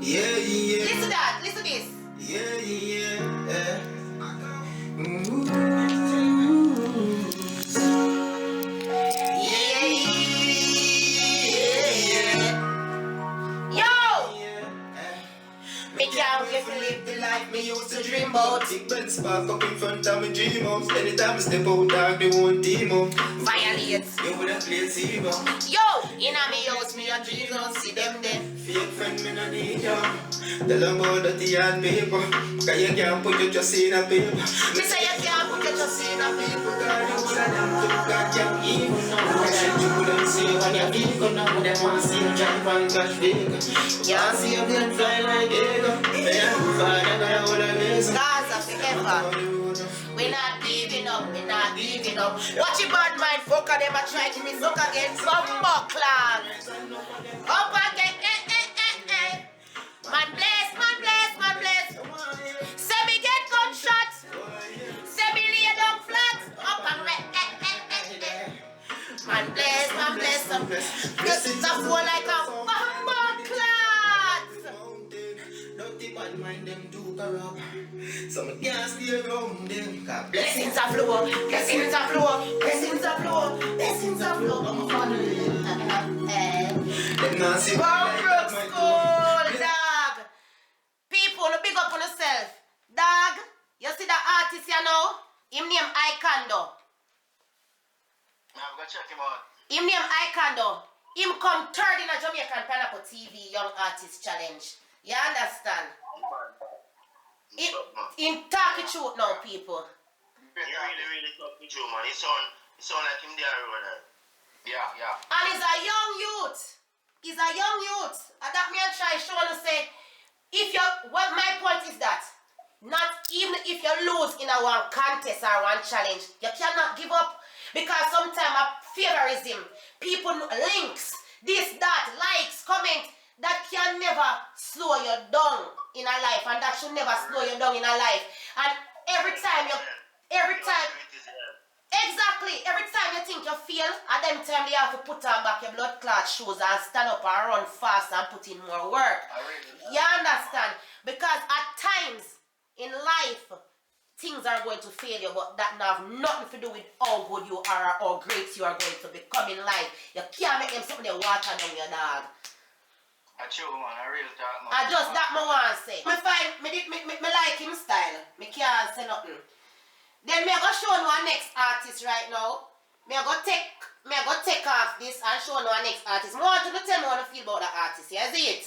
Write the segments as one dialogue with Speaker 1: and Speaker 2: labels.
Speaker 1: Yeah, yeah.
Speaker 2: Listen to that, listen to this.
Speaker 1: Yeah, yeah. Ooh.
Speaker 2: Me can't wait to live the life me used to dream about.
Speaker 1: Big bed spark up in front of me dream house. Anytime I step out, dog, they won't team up.
Speaker 2: Violate.
Speaker 1: You would have played zero.
Speaker 2: Yo, in a me house, me a dream, don't see them there.
Speaker 1: Fake friend, me no need ya. Tell them about the hard paper. Cause you can't put your trust in a paper.
Speaker 2: Me say you can't put your trust in a paper.
Speaker 1: God, you would have them took God, you evil. Now you couldn't see when you're vehicle. Now them want to see you drive and crash vehicle. Can't see your blood fly like eagle.
Speaker 2: Gaza forever. We not giving up, we not giving up. Watch your bad mind, fucker, them a try to me suck again. Bumbo clan. Up again, Man bless, man bless, man bless. Say me get gunshot. Say me lay down flat. Up and Man bless, man bless, man bless. Blessings of war like a bumbo clan.
Speaker 1: Dirty bad mind them too corrupt. So me can't stay around them.
Speaker 2: Blessings are flow, blessings are flow, blessings are flow, blessings are flow.
Speaker 1: Them not see
Speaker 2: Brook school, dog. People, no big up on yourself. Dog, you see the artist you know? Him name Icando.
Speaker 3: I've got to check him out.
Speaker 2: Him name Icando. Him come third in a Jamaican Pineapple TV Young Artist Challenge. You understand? Him talk the truth now, people.
Speaker 3: He really talk the truth, man. He sound like him there over there. Yeah.
Speaker 2: And he's a young youth. He's a young youth. And that me try show to say, my point is that, not even if you lose in a one contest or one challenge, you cannot give up. Because sometimes a favorism, people links, this, that, likes, comment, that can never slow you down in a life, and that should never slow you down in a life. And every time you think you fail, at them time you have to put on back your blood clot shoes and stand up and run fast and put in more work. You understand? Because at times in life, things are going to fail you, but that have nothing to do with how good you are or how great you are going to become in life. You can't make them something they water down your dog.
Speaker 3: I chill, man. I real talk, man.
Speaker 2: I just that me want to say. Me like him style. Me can't say nothing. Then me go show you our next artist right now. Me go take off this and show you our next artist. I want you to tell me how you feel about the artist. You see it?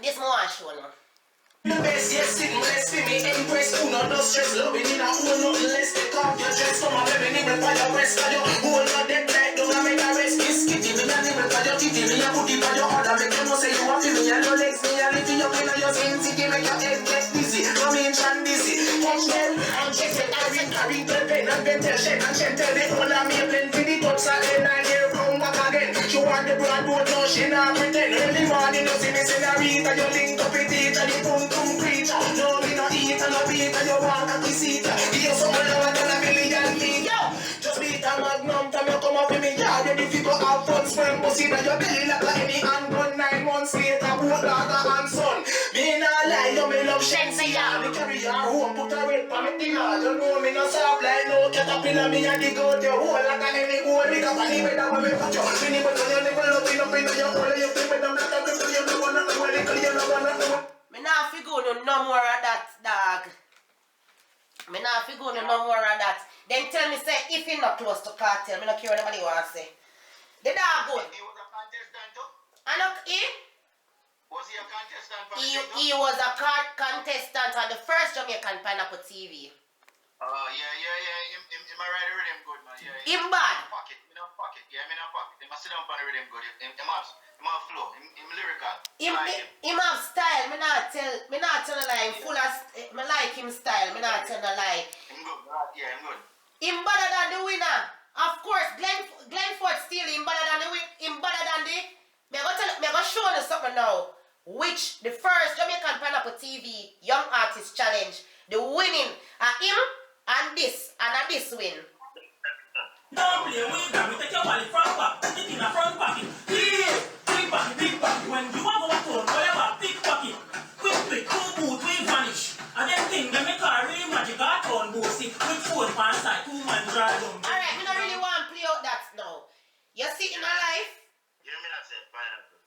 Speaker 2: This more show now.
Speaker 1: Best yes, sitting blessed for me, impress. Who not no stress, loving in a whole nothing less. Take off your dress, come on, baby, nibble for your breast. For your whole not dead like, don't make a rest. Kiss kitty, me a nibble for your titty. Me a put it for your other, make you know say you want me. And your legs, me a lift you up in your skin city. Make your head get dizzy, come in and dizzy. Touch them, and check it, I ring, carry the pen. And then tell Shen, and Shen tell the whole of me a blend. For the touch again, and here come back again. She want the broad boat, no, she not pretend. Early morning, you see me senorita. You link up with it, and you pum pum preacher. No, me no eat and no beat and you walk a kisita. Give some lower than a million feet. Yo, just beat a magnum time you come up in me yard. Ready to go out front, sperm pussy that your belly like any handgun. 9 months later, both daughter and son. Me nah lie, you me love Shensi ya. Me carry her home, put her weight for me dinner. You know me no soft like no caterpillar. Me a dig out your hole like any hole. Because I need me that when me put you. Me nibble on your nibble up in up in your hole. You think me them like a little, you know one of the well, you know one of the
Speaker 2: Me not fi go no more of that, dog. Me not fi go no more of that. Then tell me say if he not close to cartel, me not care what anybody want to say. The dog good.
Speaker 3: He was a contest done too?
Speaker 2: And look, he?
Speaker 3: Was he a contestant for the
Speaker 2: He,
Speaker 3: thing, though?
Speaker 2: he was a contestant on the first Jamaican Pineapple TV.
Speaker 3: Oh, yeah. Him a ride the rhythm good, man. Yeah.
Speaker 2: Him bad.
Speaker 3: Pocket. Yeah, I'm in a pocket. Him a sit down on the rhythm good. Him have flow. Him lyrical.
Speaker 2: Him have style. Me not tell a lie. Him full of. Me like him style. Me not tell a lie.
Speaker 3: Him good. Yeah, him good.
Speaker 2: Him better than the winner. Of course, Glenford still him better than the win. Him better than the. Me go show you something now. Which the first Jamaican Pineapple TV Young Artist Challenge, the winning are him and this win.
Speaker 4: Don't play with that. We take your body front back. Put it in a front pocket. Please. Big pocket. When you want to turn, whatever, big pocket. Quick, two boot, we vanish. And then thing, they make a real magic art on bossy. With 4 pants like 2 man drive down.
Speaker 2: Alright, we don't really want to play out that now. You see in our life?
Speaker 3: You hear me that say pineapple?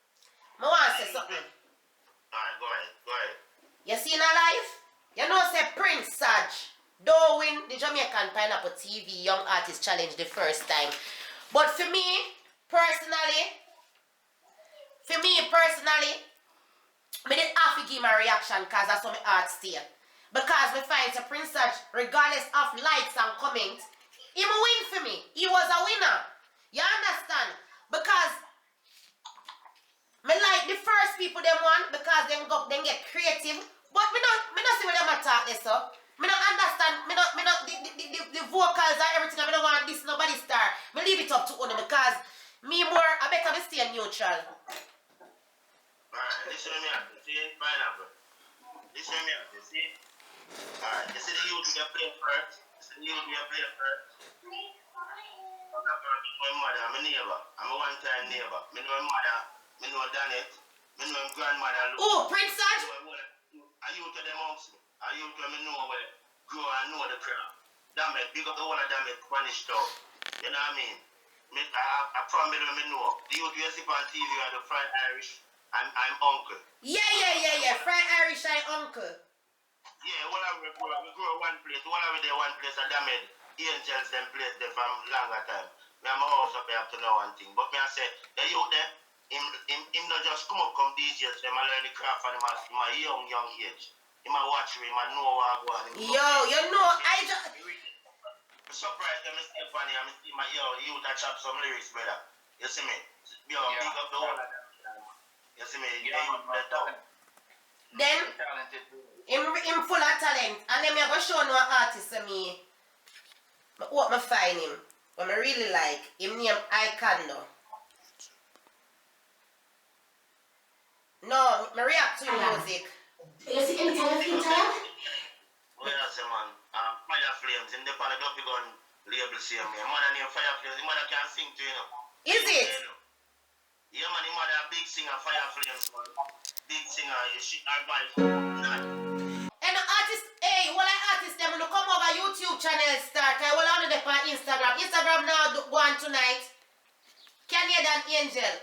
Speaker 2: I want to say something.
Speaker 3: Alright, go ahead.
Speaker 2: You see in our life? You know say Prince Saj don't win the Jamaican Pineapple TV Young Artist Challenge the first time. But for me personally, me did have to give my reaction because that's how my heart stay. Because me find that Prince Saj, regardless of likes and comments, he win for me. He was a winner. You understand? Because me like the first people them won because them get creative. But me not see what them attack this up. Me not understand. Me not the vocals and everything. I don't want this nobody star. Me leave it up to one because I better me stay neutral.
Speaker 3: Alright, listen to me out. See pineapple. Listen to me out. See. Alright, you see the youth we are playing first. My mother, I'm a neighbor. I'm a one-time neighbor. Me know my mother. Me know Danet. Me know my grandmother.
Speaker 2: Oh, Prince Saj?
Speaker 3: I used to them amongst me. I used to me know where grow and know the crowd. Damn it, big up the one of them Spanish stuff. You know what I mean? I promise me know. The youth you see on TV are the fried Irish and I'm uncle.
Speaker 2: Yeah. Fried Irish and uncle.
Speaker 3: Yeah, we grow one place. All of there one place and damn it. Angels them place there from longer time. Me have my house up there up to now and thing. But me I say, the youth there, him not just come these years, them I learn the craft and him a young age. Him a watch me, him a know what I go on.
Speaker 2: Yo, you know, I just...
Speaker 3: I'm surprised them still funny and see my youth a chop some lyrics, brother. You see me? Big up the whole of them. You see me?
Speaker 2: Then, him full of talent. And then me go show no artist to me. What me find him. What me really like. Him name Icon though. No, me react to your music.
Speaker 1: You see anything of you time?
Speaker 3: Well, that's a man. Fire Flames. In the pan of Duppy Gun label same me. Mother named Fire Flames. The mother can sing too, you know.
Speaker 2: Is it?
Speaker 3: Yeah, man. The mother a big singer, Fire Flames, man. Big singer. She advice.
Speaker 2: And artist, hey, what I artist them when you come over YouTube channel start. I will on the on Instagram. Instagram now go on tonight. Canadian Angel.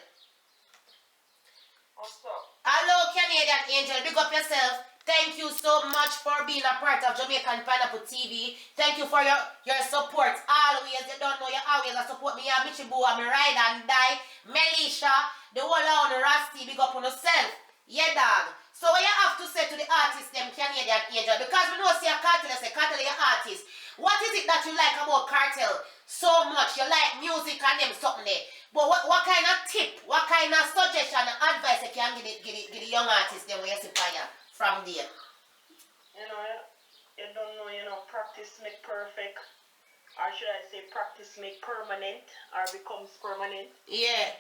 Speaker 5: What's up?
Speaker 2: Hello, Canadian Angel. Big up yourself. Thank you so much for being a part of Jamaican Pineapple TV. Thank you for your support. Always, you don't know, you always support me. I'm Michibu, I'm Ride and Die. Melisha, the whole on Rusty. Big up on yourself. Yeah, dog. So what you have to say to the artist, them Canadian Angel, because we know see a Cartel, say Cartel is your artist. What is it that you like about Cartel so much? You like music and them something there. But what kind of tip, what kind of suggestion and advice you can give the young artists them when you see fire from there?
Speaker 5: You know, you don't know, practice make perfect. Or should I say practice make permanent or becomes permanent.
Speaker 2: Yeah.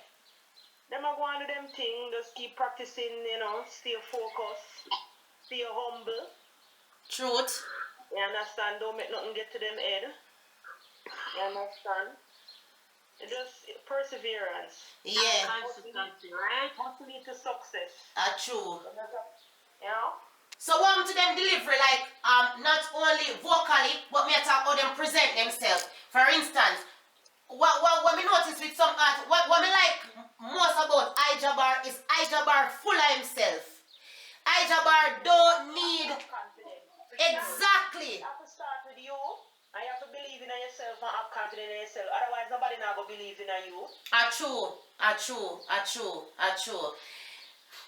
Speaker 5: Them are going to do them thing, just keep practicing, stay focused, stay humble.
Speaker 2: Truth.
Speaker 5: You understand? Don't make nothing get to them head. You understand? Just perseverance.
Speaker 2: Yeah.
Speaker 5: Consistency, right? What lead to success.
Speaker 2: True.
Speaker 5: You know?
Speaker 2: So what to them delivery like not only vocally, but me talk how them present themselves. For instance, what me notice with some art, what me like most about Ijabar is Ijabar full of himself. Ijabar don't need
Speaker 5: Confidence.
Speaker 2: exactly.
Speaker 5: You have to start with you. And you have to believe in yourself and have confidence in yourself. Otherwise, nobody now go believe in you.
Speaker 2: True.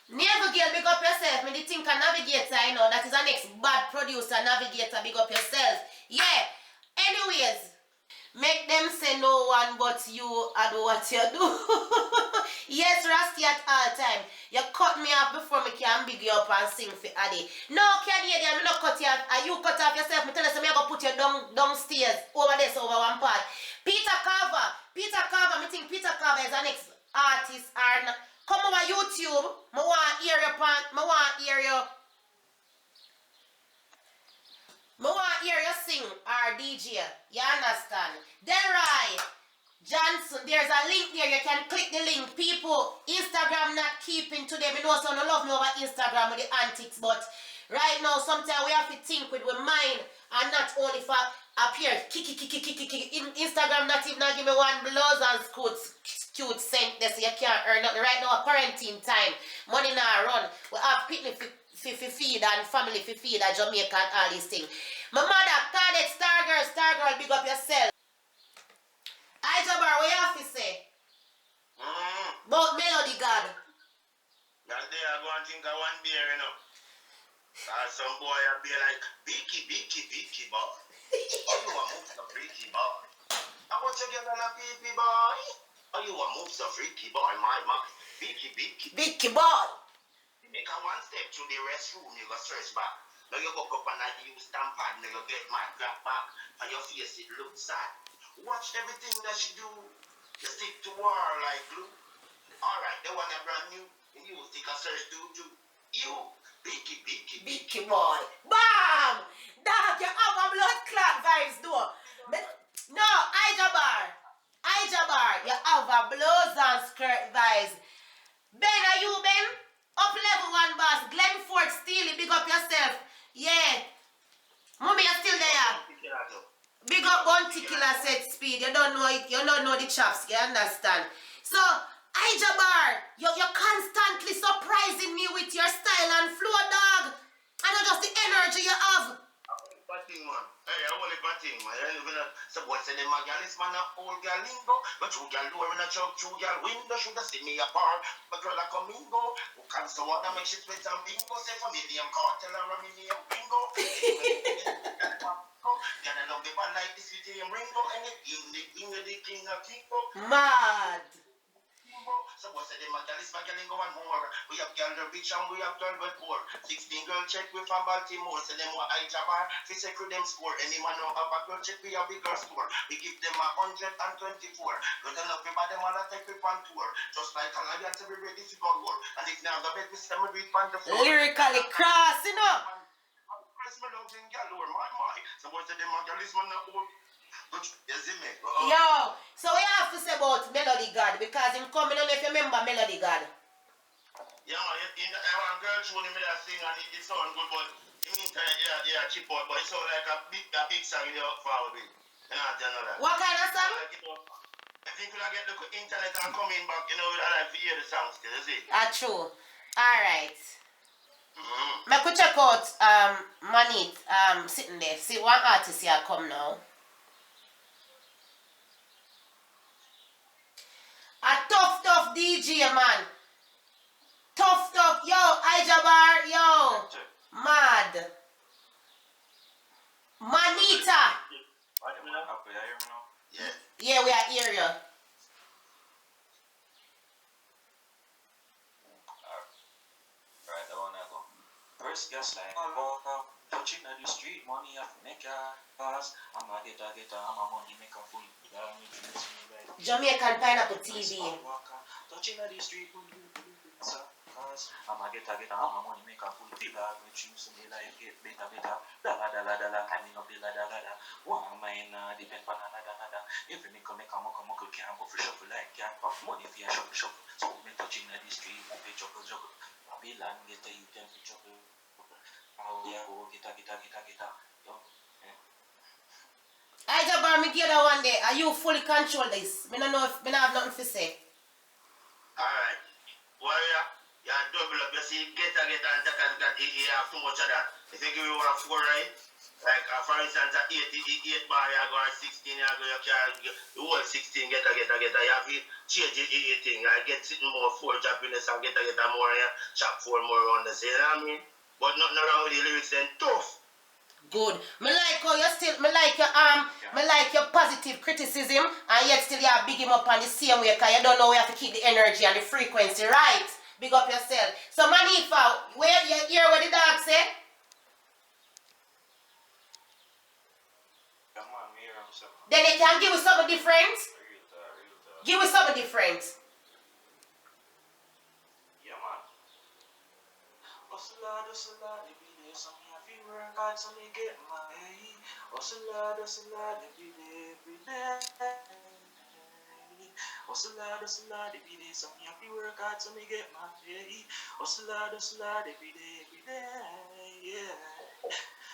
Speaker 2: Navigator, big up yourself. Me the think a navigator, you know, that is an next bad producer, navigator, big up yourself. Yeah. Anyways, make them say no one but you I do what you do. Yes, Rusty at all time. You cut me off before me can big you up and sing for Addy. No, Canadian, me not cut you off. You cut off yourself. Me tell you, so me go put you downstairs over there, so over one part. Peter Carver, me think Peter Carver is an next artist or not. Come over YouTube. Me want hear your pan. Me want hear you sing or DJ. You understand? Then right, Johnson, there's a link there. You can click the link. People, Instagram not keeping today. Me know some don't love me over Instagram with the antics, but right now sometimes we have to think with our mind and not only for appear. Instagram not even give me one blouse and cute scent there, so you can't earn nothing. Right now, quarantine time, money now run. We have picnic for feed and family for feed at Jamaica and all these things. My mother, Cadet, Star Girl, big up yourself. I Jabbar, what you have to say? About Melody God.
Speaker 3: That day I go and think of one beer, you know. Some boy will be like, Beaky, boy. Oh, you want to move so freaky, boy. I want to get on a pee boy. Oh, you want to move so freaky, boy, my. Beaky.
Speaker 2: Boy.
Speaker 3: You make a one step to the restroom, you go search back. Now you go up and you stamp pad, now you get my grab back. And your face, it looks sad. Watch everything that she do. You stick to her like glue. Alright, the one that brand new. And you stick a search to you. Beaky
Speaker 2: boy. Bam! Dog, you have a blood clot vibes, though. No, I Jabbar, you have a blouse and skirt vibes. Ben, are you Ben? Up level one boss. Glenford Steely, big up yourself. Yeah. Mommy, you're still there. Big up Bounty Killer set speed. You don't know it. You don't know the chops. You understand? So, Jabbar, you're constantly surprising me with your style and flow, dog. And not just the energy you have.
Speaker 3: Batting, man. Hey, I want a batting, man. So, boy, say, the Magalis, man, a old girl lingo. But you girl do in a choke, you girl window. Should have seen me apart. But girl, I come in, go. Who can so what make shit with some bingo? Say, for me, the cartel or me, the bingo. Can I love the one like this with him ringo? And the king of Kingo.
Speaker 2: Mad.
Speaker 3: So what's the Magalis Magalingo and more? We have girl the rich and we have girl but poor. 16 girl check we from Baltimore. So them what I Jabbar, we secret them score. Any man know have a girl check we have bigger score. We give them 124. Good enough we buy them all a take we on tour. Just like a lion to be ready to go war. And if now the bed we stem we on the floor.
Speaker 2: Lyrically cross, you know.
Speaker 3: Press me love in galore, my. So what's the Magalis man old?
Speaker 2: Yo, so we have to say about Melody God because him coming on if you remember Melody God.
Speaker 3: Yeah, man, one girl showed me that thing and it sound good, but in the meantime, yeah, cheap out, but it sound like a big song in the forward with. You know, that.
Speaker 2: What kind of song?
Speaker 3: Like, I think when I get the internet and coming back, I like to hear the songs still, you see?
Speaker 2: True. Alright. I could check out Manit sitting there. See one artist here come now. A tough DJ, man. Tough. Yo, Jabbar, yo. Mad. Manita. Yeah, we are here, yo.
Speaker 6: Right, I wanna go. First gas like touching on the street, money I make a pass. I'm a get I'm a money make a full.
Speaker 2: Jamaican Pineapple TV.
Speaker 6: Touching on the street, I'm a get I'm a money make a full. Tila, which you say like get better. Dala, coming up dala. One mine depend on another. If you make a muckle can't go for shuffle like can't pop money for your shuffle. So me touching on the street, I pay juggle. Babylon get a you can pay juggle. Oh yeah, go get.
Speaker 2: Jabbar, me get that one day. Are you fully control this? Me don't know if me not have nothing to say.
Speaker 3: Alright. Well, yeah, double up. You see, get and that, you have too much of that. If you give me 1 4, right? Like, for instance, at 88 bar, you go, or 16, you go, you can, the whole 16 get. You have to change the 18, I get sitting more 4 happiness and get more, chop 4 more on the, you know what I mean? But nothing wrong with the lyrics and tough.
Speaker 2: Good. Me like how you still, me like your positive criticism, and yet still you are big him up on the same way, because you don't know where you have to keep the energy and the frequency right. Big up yourself. So Manifa, where you hear what the dog say? Then they can give us something different. Give us something different.
Speaker 6: Yeah, man. Hustle hard, every day. Some me have to work hard, so me get my pay. Hustle hard, every day, every day. Hustle hard, every day. Some me have to work hard, so me get my pay. Hustle hard, every day, yeah.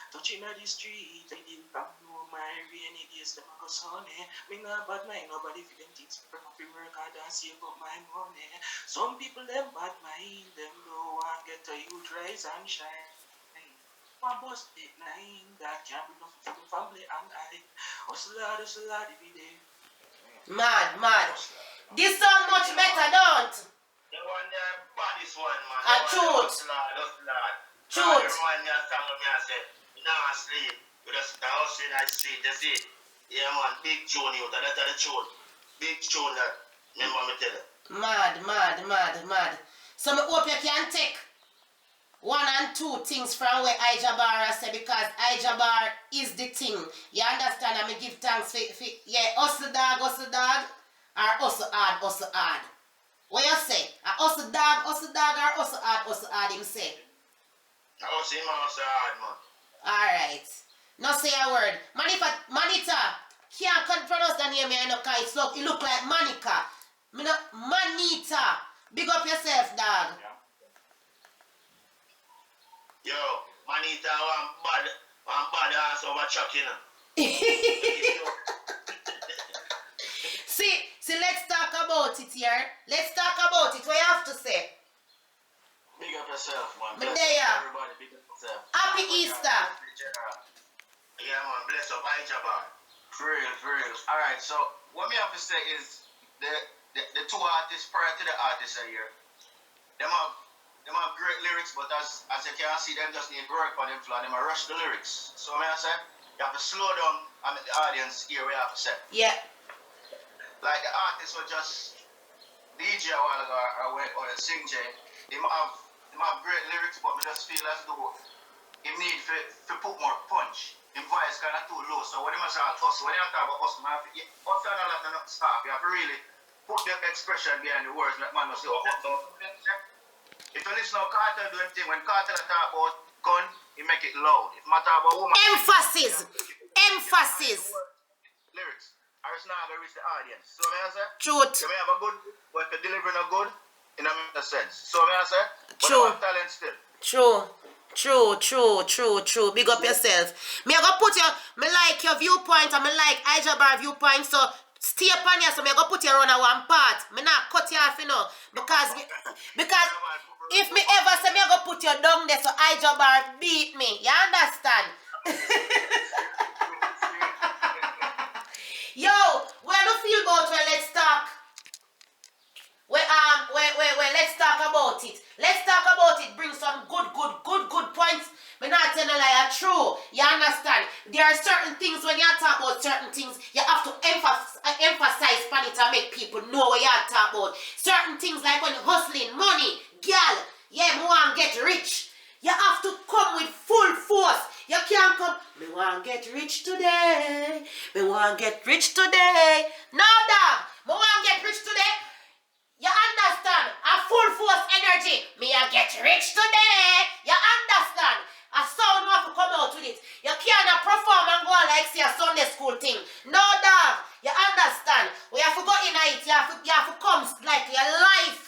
Speaker 6: Touching at the street, I didn't know my rainy days, them go sunny. Me not bad mind, nobody feel them things. I have to work hard and save up my money. Some people them bad mind, them don't want get a youth rise and shine. One boss 8-9, that can't be nothing for the family and I. Hustle hard every day.
Speaker 2: Mad. This sound much better, don't?
Speaker 3: The one there, baddest one, man.
Speaker 2: A truth. Truth.
Speaker 3: Everyone there stand up and say, nah, sleep. You just the house in the street, that's it. Yeah, man, big tune you, that's the tune. Big tune that, remember me tell you.
Speaker 2: Mad. So I hope you can take 1 and 2 things from where Ijabar say, because Ijabar is the thing. You understand? I give thanks for yeah, hustle dog, or hustle hard. What you say? A hustle dog, or hustle hard, him say.
Speaker 3: I hustle him, hustle hard, man.
Speaker 2: Alright. Now say a word. Manita. Can't pronounce the name here, because it look like Manica. Manita. Big up yourself, dog.
Speaker 3: Yo, Manita, one bad ass over Chuck, you know.
Speaker 2: See, let's talk about it here. Let's talk about it. What you have to say?
Speaker 3: Big up yourself, man.
Speaker 2: Me
Speaker 3: Bless
Speaker 2: there.
Speaker 3: up everybody, big up yourself.
Speaker 2: Happy Easter.
Speaker 3: Yeah, man, bless up Ijabar.
Speaker 7: For real. Alright, so what me have to say is the 2 artists prior to the artists are here. Them have great lyrics, but as you can see, them just need work on them floor. Them a rush the lyrics. So me I say, you have to slow down and make the audience hear what you have to say.
Speaker 2: Yeah.
Speaker 7: Like the artists were just DJ a while ago or the sing J. They have great lyrics, but we just feel as though he need to put more punch. His voice kind of too low. So when they must talk us, when they talk about us, man, us and all that not stop. You have to really put the expression behind the words like man must say, if you listen to Carter do anything, when Carter talk about gun, he make it loud. If matter about woman,
Speaker 2: Emphasis.
Speaker 7: Lyrics. Or it's not going to reach the audience. So may I say?
Speaker 2: Truth.
Speaker 7: You may have a good, but if you're delivering a good, it doesn't make sense. So may I say? But
Speaker 2: True.
Speaker 7: you have talent still.
Speaker 2: True. Big up yourself. Me I go put me like your viewpoint and me like Ijabar viewpoint, so stay upon here, so me I go put you on one part. Me not cut you off, you know, because if me ever say me I go put you down there, so Ijabar beat me. You understand? Yo, when you feel about when let's talk. Let's talk about it. Let's talk about it. Bring some good points. Me not tell you lie, true. You understand? There are certain things when you talk about certain things, you have to emphasize on it and make people know what you talk about. Certain things like when you're hustling, money, girl, yeah, me want to get rich. You have to come with full force. You can't come, me want to get rich today. No, dog. Me want to get rich today. You understand? A full force energy. Me a get rich today. You understand? A sound have to come out with it. You can't perform and go like say a Sunday school thing. No, dog. You understand? We have to go in it. You have to come like your life.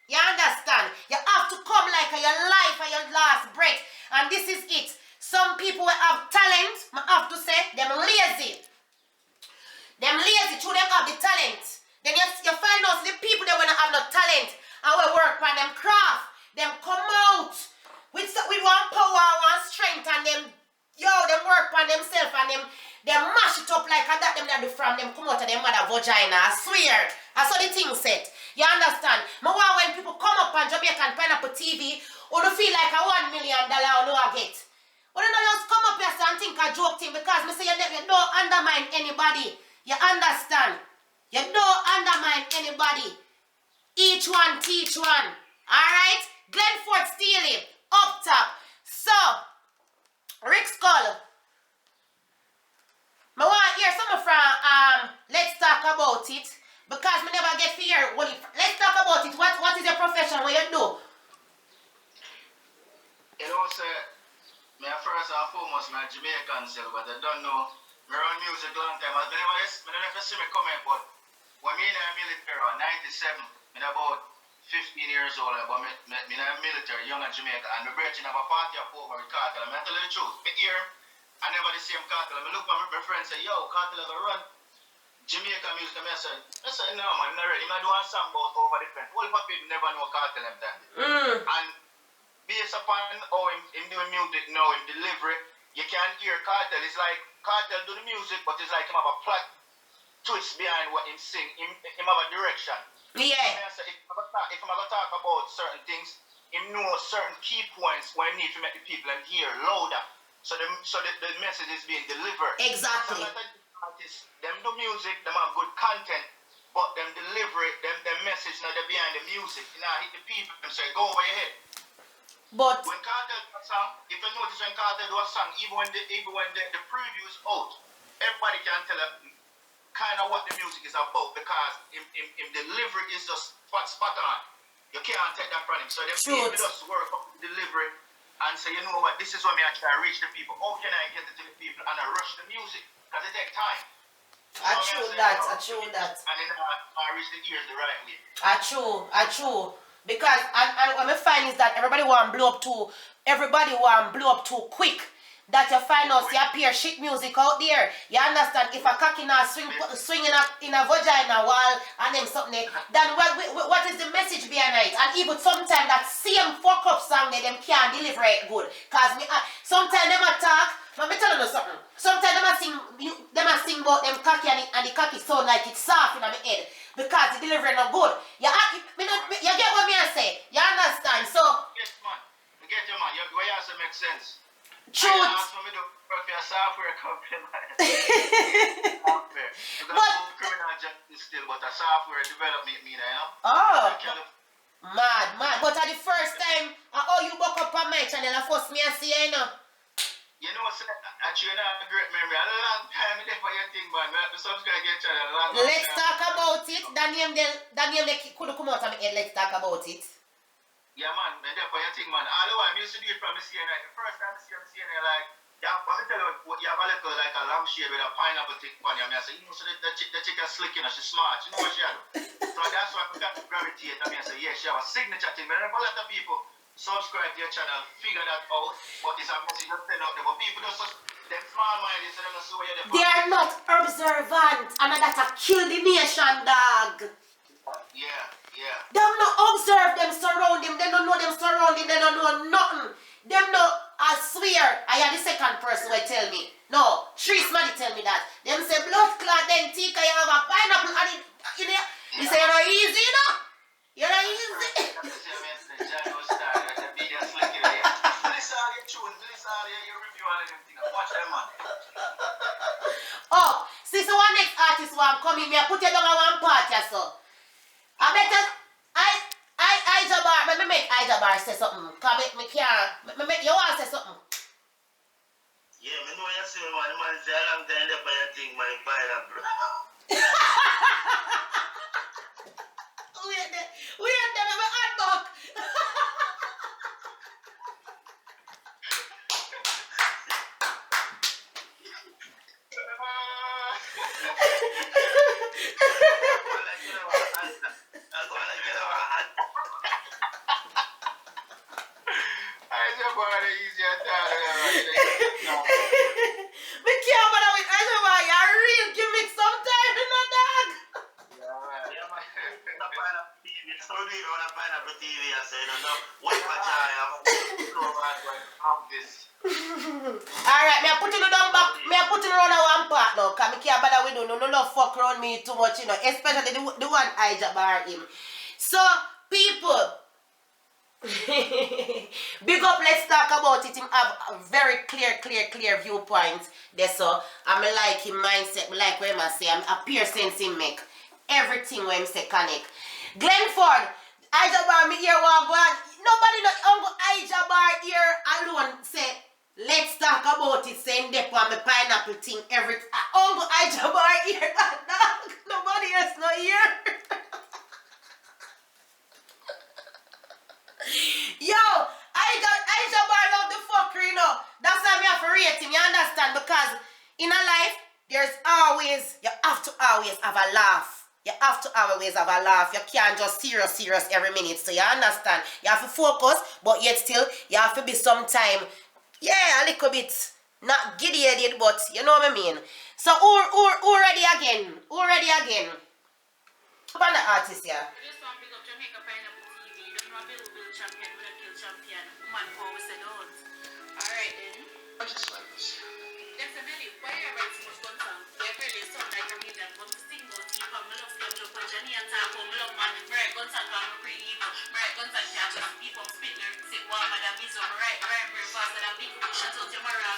Speaker 2: You understand? You have to come like your life and your last breath. And this is it. Some people will have talent, I have to say, them lazy. Through them have the talent. Then you find out the people that when have no talent and we work on them craft, them come out with one power, one strength, and them Yo, them work on themselves and them mash it up like that them that do from them come out of them mother vagina. I swear. That's how the thing set. You understand? Me want when people come up on Jamaican Pineapple TV, or you feel like a $1 million or no I get. But you don't just come up here and think a joke thing because me say you don't undermine anybody. You understand? You don't undermine anybody. Each one teach one. Alright? Glenford Steely. Up top. So, Rick Skull. I want to hear something from Let's Talk About It. Because me never get to hear let's talk about it. What is your profession? What you do?
Speaker 7: You know, sir, me first and foremost, I'm Jamaican, sir, but I don't know. Me run music long time. I don't know if you see me comment, but when me in the military, 97, I'm about 15 years old, but me in the military, young in Jamaica, and my brethren have a party up over with Cartel. I'm tell you the truth. Me hear, I never the same Cartel. I look at my friends and say, yo, Cartel have a run Jamaican music. I say, no, man, I'm not ready. I'm not doing some about over the fence. All people never know Cartel them time. And based upon how him doing music now, him delivery, you can't hear Cartel. It's like Cartel do the music, but it's like him have a plot twist behind what him sing. Him have a direction.
Speaker 2: Yeah.
Speaker 7: So if I'm going to talk about certain things, him know certain key points where he need to make the people hear louder. So the message is being delivered.
Speaker 2: Exactly.
Speaker 7: So artists, them do music, them have good content, but them deliver it, them message now they're behind the music. You know, hit the people and say, go over your head.
Speaker 2: But
Speaker 7: when Cartel do a song, if you notice when Cartel do a song, even when the preview's out, everybody can tell kind of what the music is about because him delivery is just spot on. You can't take that from him. So them people just work up the delivery and say, you know what, this is what me I try to reach the people. How can I get it to the people and I rush the music? Because it takes time.
Speaker 2: I true that.
Speaker 7: And then I reach the ears the right way.
Speaker 2: I true. Because and what I find is that everybody want blow up too quick. That you find out you appear shit music out there. You understand? If a cocky now swing in a vagina wall and them something, then what is the message behind it? And even sometimes that same fuck up song them can't deliver it good. Cause sometimes them attack. Let me tell you something. Sometimes them a sing about them cocky and the cocky sound like it's soft in my head. Because the delivery not good. You get what me I say? You understand? So
Speaker 7: yes, man. I get you, man. What you say makes sense.
Speaker 2: Truth.
Speaker 7: I asked me to work for a software company, man. Software. Because criminal justice still, but a software development, you know?
Speaker 2: Oh. Mad. But at the first time, you buck up on my channel, I first me and see you know.
Speaker 7: You know, actually, I have a great memory. A long time there for your thing, man. I have to subscribe to your channel.
Speaker 2: Let's talk about it. That name could come out of my head. Let's talk about it.
Speaker 7: Yeah, man. I'm there for your thing, man. All the while, I used to do it from the CNN. The first time I see CNN, like, yeah, let me tell you, you have a little, like, a lampshade with a pineapple thing on you. I say, you know, so the chick is slick, you know, she's smart. You know what she do? So that's why I got to gravitate. I say, yeah, she have a signature thing. But a lot of people subscribe to your channel, figure that out, but it's a message just send out there. But people just, them small minded, so they don't see where you're.
Speaker 2: They are not observant, and that's a kill the nation, dog.
Speaker 7: Yeah.
Speaker 2: Them not observe them surrounding, they don't know them surrounding, they don't know nothing. Them no, I swear, I am the second person who tell me. No, somebody tell me that. Them say blood clot, then think I have a pineapple and you say you're not easy, you know? You're not easy. Oh, see, so one next artist one coming, me put you down on one party, so. I better, I Jabar, me make I Jabar say something, cause me can't, me make you want say something.
Speaker 3: Yeah, me know you see man say a long time there for your thing, my pineapple.
Speaker 2: Wait there, I'm hot dog.
Speaker 7: this.
Speaker 2: Alright, me I put you down back. Me I put you around one part now. Cause me can't bother with no love fuck around me too much, you know. Especially the one I bar him. So people, big up. Let's talk about it. Him have a very clear viewpoint. That's so. I me like him mindset. Me like what him say. I appear sense him make everything when him say connect. Glenford, Ija bar me here one go on. Nobody not Uncle Ija bar here alone say. Let's talk about it. Saying dep on me pineapple thing. Everything. Uncle Ija bar here. Nobody else not here. Yo, Ija bar love the fucker, you know. That's why me have to rate him. You understand? Because in a life, there's always, you have to always have a laugh. You have to always have a laugh. You can't just serious every minute. So you understand? You have to focus, but yet still, you have to be sometime, yeah, a little bit, not giddy-headed, but you know what I mean. So, who ready again? Who ready again? Who's on the artist, yeah?
Speaker 8: This one big up Jamaica Pineapple TV. Don't know Bill champion, but I kill champion. Man, power said don't. Alright then.
Speaker 7: I just like this.
Speaker 8: Definitely. Why I write so much one song? They're really sound like a million. But to sing about deep, I'm love them, jump on Johnny and talk home, love man. Right, guns and gun, pretty evil. Right, guns and catch us. People spit lyrics, sick, warm, and I'm miso. Right, rhyme, very fast, and I'm big, shut out your mara.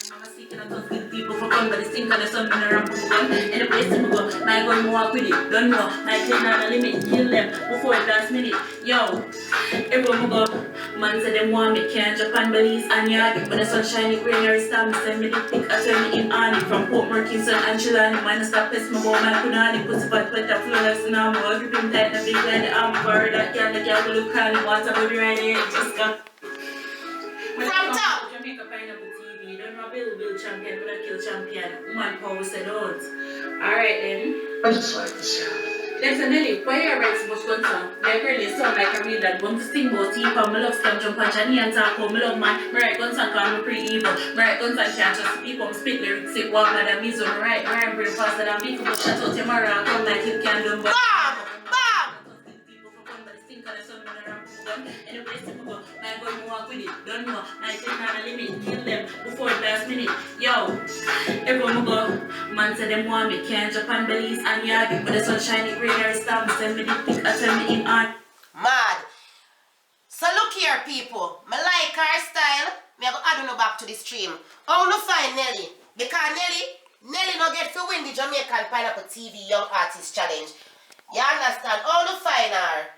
Speaker 8: I'm seeking a tough with people for fun, but it's think of the sun when I ramp up gun. And the place to go, my gun walk with it, don't know. My kid not a limit, kill them before the last minute. Yo, everyone go, man said them want me, can't Japan Belize and yard. When the sun shining, greenery star, me send me the pick, I tell me in on it. From Port Murkinson and Chilani, man stop pest my boy, man punani, pussy fat, put a flawless and I'm more grip him tight, the big line, the arm bird, that can the girl look on it, water baby right here, just got.
Speaker 2: From top.
Speaker 8: Jamaica Pineapple TV, don't know Bill champion, but I kill champion. Woman power said don't. Alright then.
Speaker 7: I just like this.
Speaker 8: Definitely, why you write so much one song? Like really sound like a real that one to sing about deep and me love stem jump on Johnny and talk home, me love man. Me write guns and call me pretty evil. Me write guns and can't just people, me spit lyrics, sick, walk mad and miso. Me write rhyme brain faster than big, but shut out your mara, come like it can do. But anyway, simple, my gun walk with it, don't know, my thing not a limit, kill them before the last minute. Yo, everyone go, man said them want me, can't Japan Belize and yard, but the sun shining greenery star, me send me the pick, I tell me in on.
Speaker 2: Mad. So look here, people. Me like her style. Me I go add no back to the stream. I want to find Nelly. Because Nelly no get to win the Jamaican Pineapple TV Young Artist Challenge. You understand? I want to find her.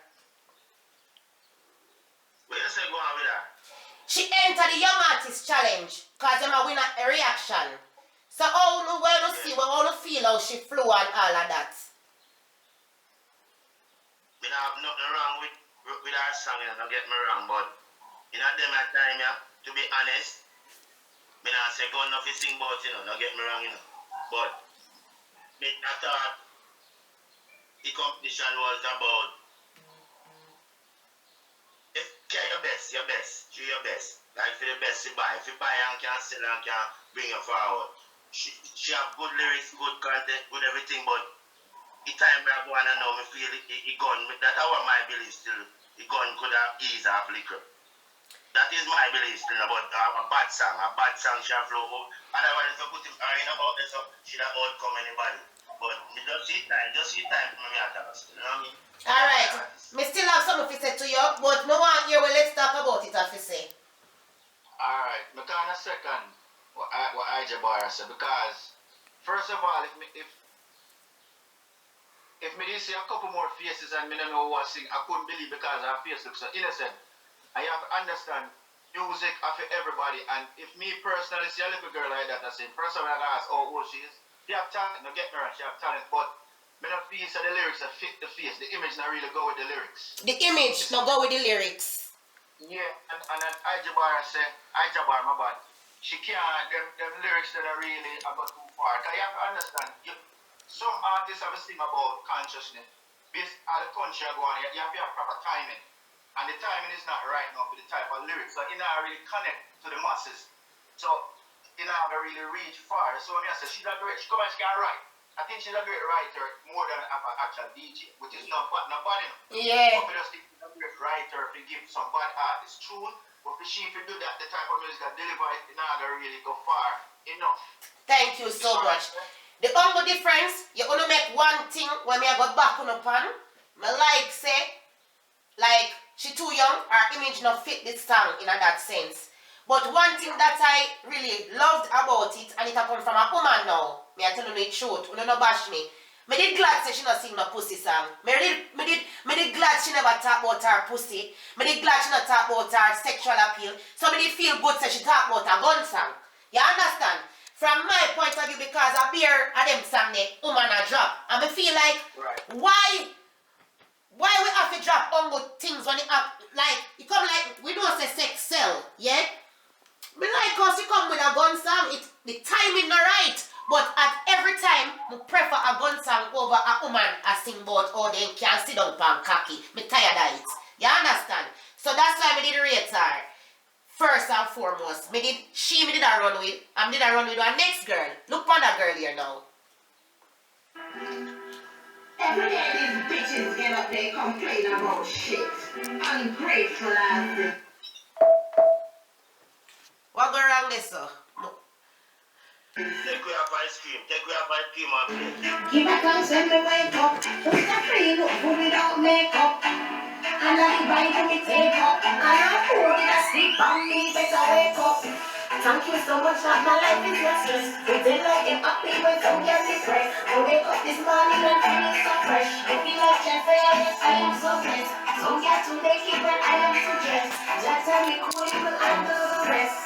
Speaker 3: Where you say go on with that?
Speaker 2: She entered the Young Artist Challenge because them a win a reaction. So I want to see, I want to feel how she flow and all of that.
Speaker 3: Me not have nothing wrong with our song, you know, don't get me wrong, but in a them at time, yeah, to be honest, me not say go enough to sing about, you know, don't get me wrong, you know. But I thought the competition was about your best, do your best. Like for the best you buy. If you buy and can sell and can bring you forward. She have good lyrics, good content, good everything, but the time I go on and now me feel it gone. That's how my belief still. The gun could have eased off liquor. That is my belief still about a bad song she have flow up. Otherwise if you put him in about this up, she'd have outcome anybody. But me just see time for me at us, you know what I mean?
Speaker 2: Alright, me still have something to say to you, but no one here, well, let's talk about it, as you say.
Speaker 7: Alright, me kind of second what Ija Bar said, because first of all, if me did see a couple more faces and me don't know what sing, I couldn't believe because her face looks so innocent. I have to understand music for everybody, and if me personally see a little girl like that, I say, first of all, I ask how old she is. She have talent, no get me wrong, she have talent, but me not feel so the lyrics that fit the face, the image not really go with the lyrics.
Speaker 2: The image no go with the lyrics.
Speaker 7: Yeah, and Ija Bar say, Ija Bar, my bad, she can't, them lyrics that are really about too far. Because you have to understand, some artists have a thing about consciousness. Based on the country you go on, you have to have proper timing. And the timing is not right now for the type of lyrics. So you not really connect to the masses. So you not really reach far. So when I say she's a great, she come and she can write. I think she's a great writer more than an actual DJ, which is not bad enough.
Speaker 2: Yeah.
Speaker 7: But we just think she's a great writer to give some bad artists tune But for she to do that, the type of music that deliver it in order really go far enough.
Speaker 2: Thank you so much. The only difference, you only make one thing when me I go back on upon. Me like say, like she too young, her image not fit this song in that sense. But one thing that I really loved about it, and it come from a woman now, me I tell you the truth, you no bash me. Me did glad say she not sing no pussy song. Me did glad she never talk about her pussy. Me did glad she not talk about her sexual appeal. So me did feel good say she talk about her gun song. You understand? From my point of view, because I bear a them song there, woman a drop. And me feel like, why we have to drop on good things when it have, like, it come like, we don't say sex sell, yeah? Me like how she come with a gun song, the timing not right. But at every time, I prefer a gun song over a woman a sing about how they can sit down and cocky. Me tired of it. You understand? So that's why me did rate her. First and foremost, me did a run with, and did a run with her next girl. Look on that girl here now.
Speaker 9: Every day these bitches get up there complain about shit. Ungrateful ass bitch.
Speaker 2: What go wrong this, sir?
Speaker 3: Take we have ice cream, and play.
Speaker 9: Give a thanks when me wake up. Just a free look good without makeup. And I invite to me take up. And I pour it a sleep on me, better wake up. Thank you so much that my life is restless. Pretend like I'm happy when some get depressed. I wake up this morning and feeling so fresh. I feel like Jeffrey, yes, I am so blessed. Some get to make it when I am too dressed. Just tell me cool, you will handle the rest.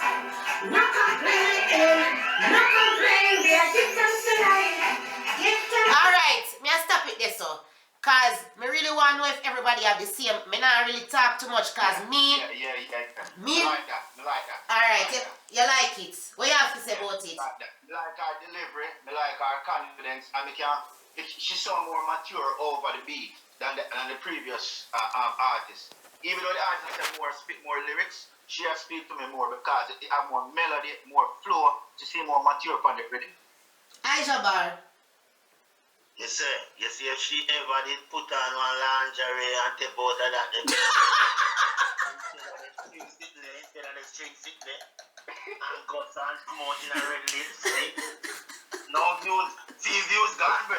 Speaker 9: No complaining, we are give thanks tonight. Give thanks.
Speaker 2: Alright, me I stop it there, so. Cause me really want to know if everybody have the same. Me not really talk too much, cause me.
Speaker 7: Yeah.
Speaker 2: Me.
Speaker 7: I like that.
Speaker 2: Alright, you like it. What you have to say about it?
Speaker 7: Me like her delivery, me like her confidence, and she sound more mature over the beat than the previous artist. Even though the artist spit more lyrics, she has speak to me more because it have more melody, more flow. She seem more mature on the rhythm.
Speaker 2: Aisha Bar.
Speaker 3: Yes, sir. You see if she ever did put on one lingerie and take out of that, instead of the string sit there, and guts and come out in a red lipstick. No views. See views gone, bro.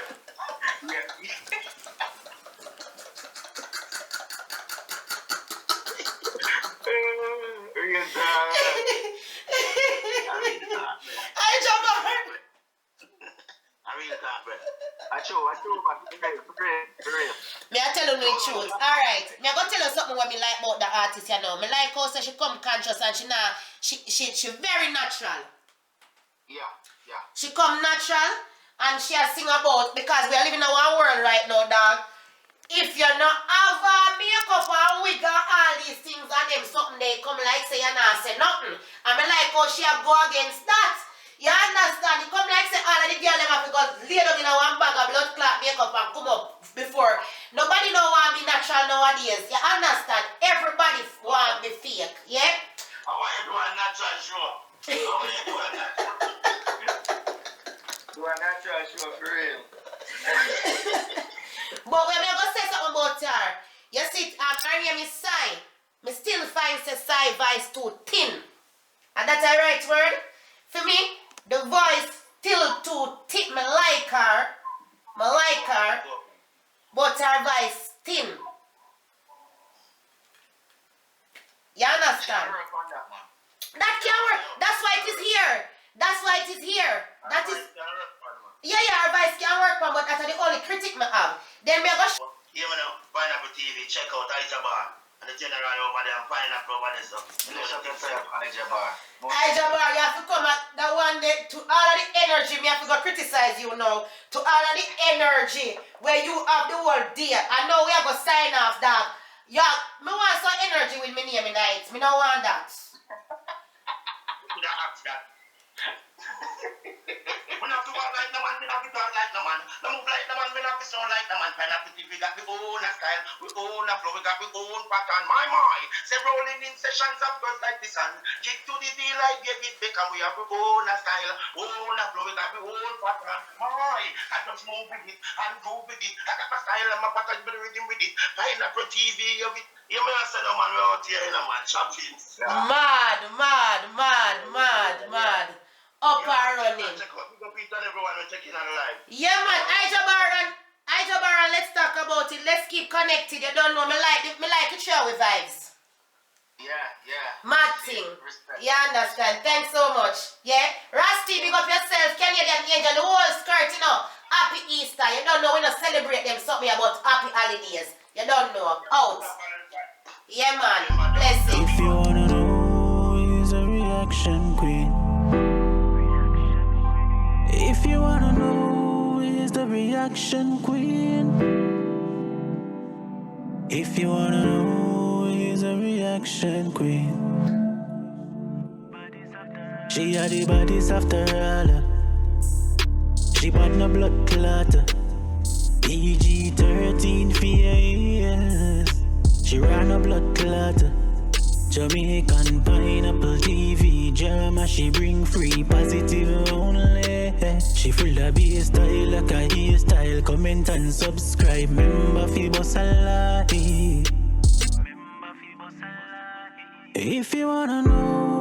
Speaker 2: Aisha Bar.
Speaker 3: I really can't, bro.
Speaker 7: I show, for real.
Speaker 2: Me I tell you the truth. Alright. Me I go tell you something what me like about the artist, you know. Me like how she come conscious and she very natural.
Speaker 7: Yeah.
Speaker 2: She come natural and she a sing about, because we are living in our world right now, dog. If you not have a makeup and wig and all these things and them something they come like say you not say nothing. And me like how she a go against that. You understand? You come like say all of the girls them have to go lay down in a one bag of blood clot makeup and come up before. Nobody know want to be natural nowadays. You understand? Everybody want to be fake. Yeah?
Speaker 3: I want you to do a natural show.
Speaker 7: Do a natural show for real.
Speaker 2: But when I go say something about her, you see, her name is Sai. Me still find say Sai voice too thin. And that's the right word? For me, the voice still too thick. Me like her, but her voice thin. You understand? That can work. That's why it is here. That is. Yeah, her voice can work, man, but that's the only critic me have. Then me go.
Speaker 3: Yeah, man, Pineapple TV, check out Aisha Bar. And the general over there, and Pineapple over there, so.
Speaker 7: Aisha Bar.
Speaker 2: Aisha Bar, you have to come at that one day to all of the energy. Me have to go criticize you now. To all of the energy where you have the whole day. I know we are going to sign off that. Yeah, me want some energy with me name in night. Me don't want that.
Speaker 3: You could have asked that. When I to walk like no man, me not to talk like no man. No move like no man, me not to sound like no man. Pineapple TV got the own style, we own a flow, we got the own pattern. My, say rolling in sessions of girls like this and kick to the deal like David Beckham. We have the own style, own a flow, we got the own pattern. My, I just move with it and groove with it. I got my style and my pattern, but rhythm with it. Pineapple TV, you it. You may say no man, we're out here in a man, champions.
Speaker 2: Mad. Up and running.
Speaker 3: Check out, we go beat on everyone, we're checking on live.
Speaker 2: Yeah, man. Baron, let's talk about it. Let's keep connected. You don't know, me like to share with vibes.
Speaker 3: Yeah.
Speaker 2: Mad thing.
Speaker 3: Respect.
Speaker 2: You understand? Thanks so much. Yeah? Rusty, big up yourself. Canadian Angel, the whole skirt, you know. Happy Easter. You don't know, we don't celebrate them something about happy holidays. You don't know. Out. Yeah, man. Blessings.
Speaker 10: If you wanna know who is a reaction queen. If you wanna know who is the reaction queen. If you wanna know who is a reaction queen. She had the bodies after all. She bought no blood clot. PG-13 for years. She ran a blood clot. Jamaican pineapple TV drama. She bring free positive only. She full of B-style like a hairstyle. Comment and subscribe. Remember fi boss a life. If you wanna know